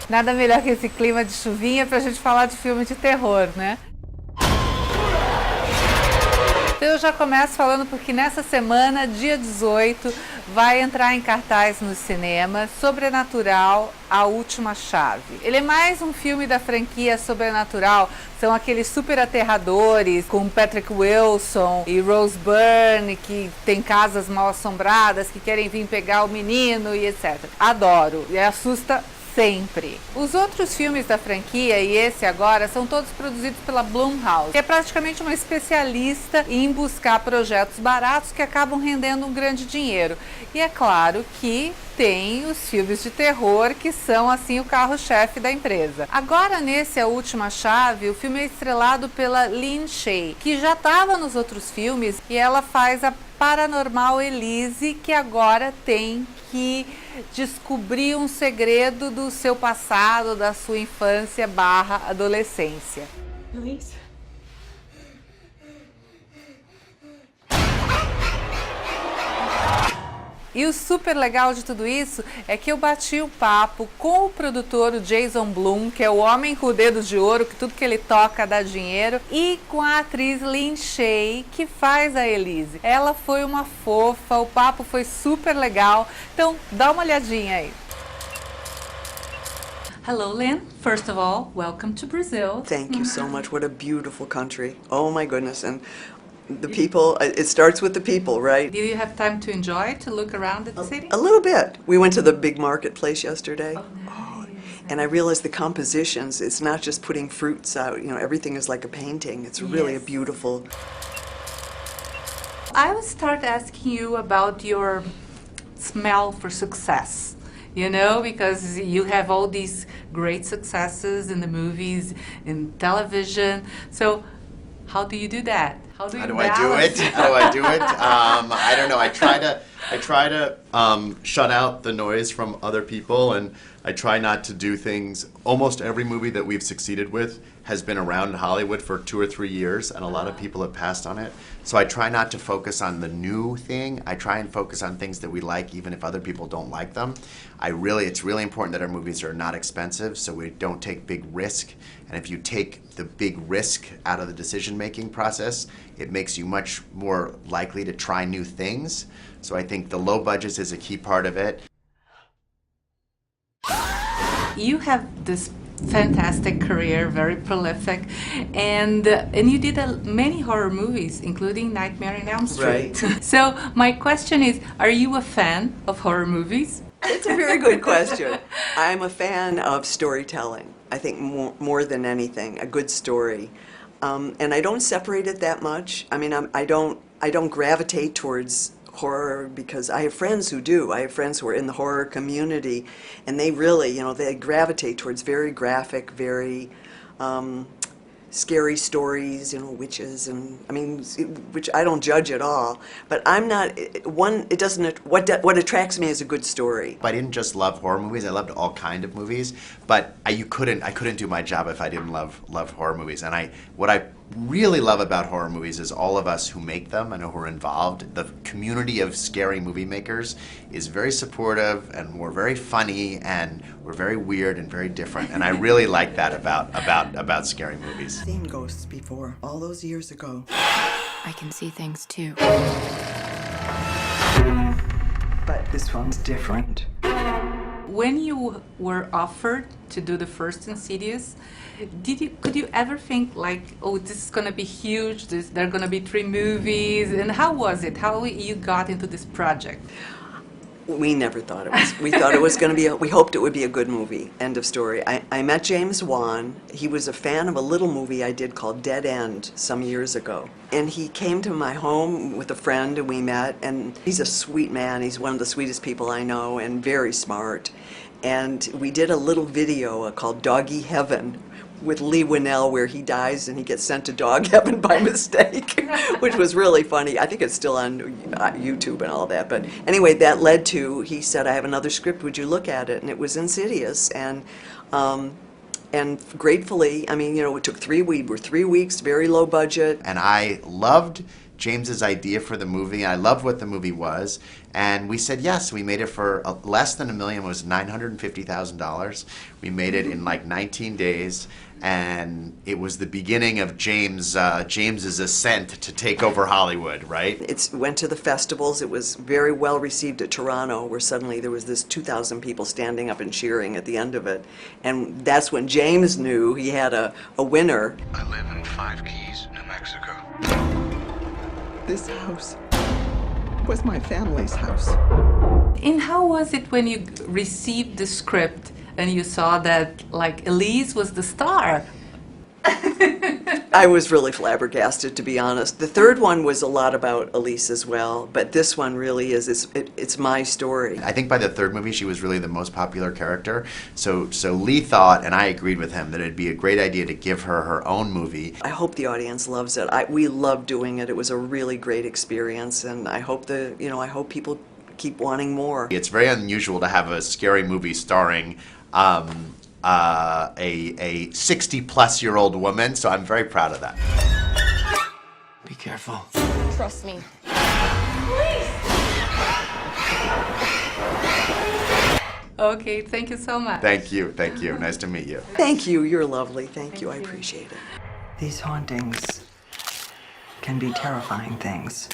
Nada melhor que esse clima de chuvinha pra gente falar de filme de terror, né? Então eu já começo falando porque nessa semana, dia 18, vai entrar em cartaz nos cinemas Sobrenatural, a Última Chave. Ele é mais um filme da franquia Sobrenatural, são aqueles super aterradores com Patrick Wilson e Rose Byrne, que tem casas mal assombradas, que querem vir pegar o menino e etc. Adoro, e assusta sempre. Os outros filmes da franquia e esse agora são todos produzidos pela Blumhouse, que é praticamente uma especialista em buscar projetos baratos que acabam rendendo um grande dinheiro. E é claro que tem os filmes de terror que são assim o carro-chefe da empresa. Agora nesse A Última Chave, o filme é estrelado pela Lin Shaye, que já estava nos outros filmes, e ela faz a paranormal Elise, que agora tem que descobrir um segredo do seu passado, da sua infância barra adolescência. Elise? E o super legal de tudo isso é que eu bati o papo com o produtor, o Jason Blum, que é o homem com o dedo de ouro, que tudo que ele toca dá dinheiro, e com a atriz Lin Shaye, que faz a Elise. Ela foi uma fofa, o papo foi super legal, então dá uma olhadinha aí. Hello, Lin. First of all, welcome to Brazil. Thank you so much. What a beautiful country. Oh my goodness. And the people, it starts with the people, right? Did you have time to enjoy, to look around at the city? A little bit. We went to the big marketplace yesterday. Oh, nice. And I realized the compositions, it's not just putting fruits out, you know, everything is like a painting. It's really a beautiful. I will start asking you about your smell for success. You know, because you have all these great successes in the movies, in television. So, how do you do that? How do I do it? How do I do it? I don't know. I try to shut out the noise from other people, and I try not to do things. Almost every movie that we've succeeded with has been around Hollywood for 2 or 3 years, and a lot of people have passed on it. So I try not to focus on the new thing. I try and focus on things that we like, even if other people don't like them. It's really important that our movies are not expensive, so we don't take big risk. And if you take the big risk out of the decision-making process, it makes you much more likely to try new things. So I think the low budgets is a key part of it. You have this fantastic career, very prolific, and you did many horror movies, including Nightmare on Elm Street. Right. So my question is, are you a fan of horror movies? It's a very good question. I'm a fan of storytelling. I think more than anything, a good story. And I don't separate it that much. I mean, I don't gravitate towards horror because I have friends who do. I have friends who are in the horror community, and they really, you know, they gravitate towards very graphic, very scary stories, you know, witches, and I mean, which I don't judge at all. But I'm not one. It doesn't. What attracts me is a good story. I didn't just love horror movies. I loved all kind of movies. But I couldn't do my job if I didn't love horror movies. And what I really love about horror movies is all of us who make them and who are involved. The community of scary movie makers is very supportive, and we're very funny, and we're very weird and very different. And I really like that about scary movies. I've seen ghosts before, all those years ago. I can see things too. But this one's different. When you were offered to do the first Insidious, could you ever think like, oh, this is gonna be huge, there are gonna be 3 movies, and how was it? How you got into this project? We never thought it was. We thought it was going to be, we hoped it would be a good movie, end of story. I met James Wan. He was a fan of a little movie I did called Dead End some years ago. And he came to my home with a friend, and we met, and he's a sweet man. He's one of the sweetest people I know, and very smart. And we did a little video called Doggy Heaven with Lee Winnell, where he dies and he gets sent to dog heaven by mistake, which was really funny. I think it's still on YouTube and all that. But anyway, that led to, he said, I have another script, would you look at it? And it was Insidious. And gratefully, I mean, you know, it took 3 weeks, very low budget. And I loved James's idea for the movie. I loved what the movie was, and we said yes. We made it for less than $1 million. It was $950,000. We made it in like 19 days, and it was the beginning of James's ascent to take over Hollywood. Right? It went to the festivals. It was very well received at Toronto, where suddenly there was this 2,000 people standing up and cheering at the end of it, and that's when James knew he had a winner. I live in Five Keys, New Mexico. This house was my family's house. And how was it when you received the script and you saw that, like, Elise was the star? I was really flabbergasted, to be honest. The third one was a lot about Elise as well, but this one really is, it's my story. I think by the third movie, she was really the most popular character. So Lee thought, and I agreed with him, that it'd be a great idea to give her her own movie. I hope the audience loves it. We loved doing it. It was a really great experience, and I hope I hope people keep wanting more. It's very unusual to have a scary movie starring a 60-plus-year-old woman, so I'm very proud of that. Be careful. Trust me. Okay, thank you so much. Thank you. Nice to meet you. Thank you. You're lovely. Thank you. I appreciate it. These hauntings can be terrifying things.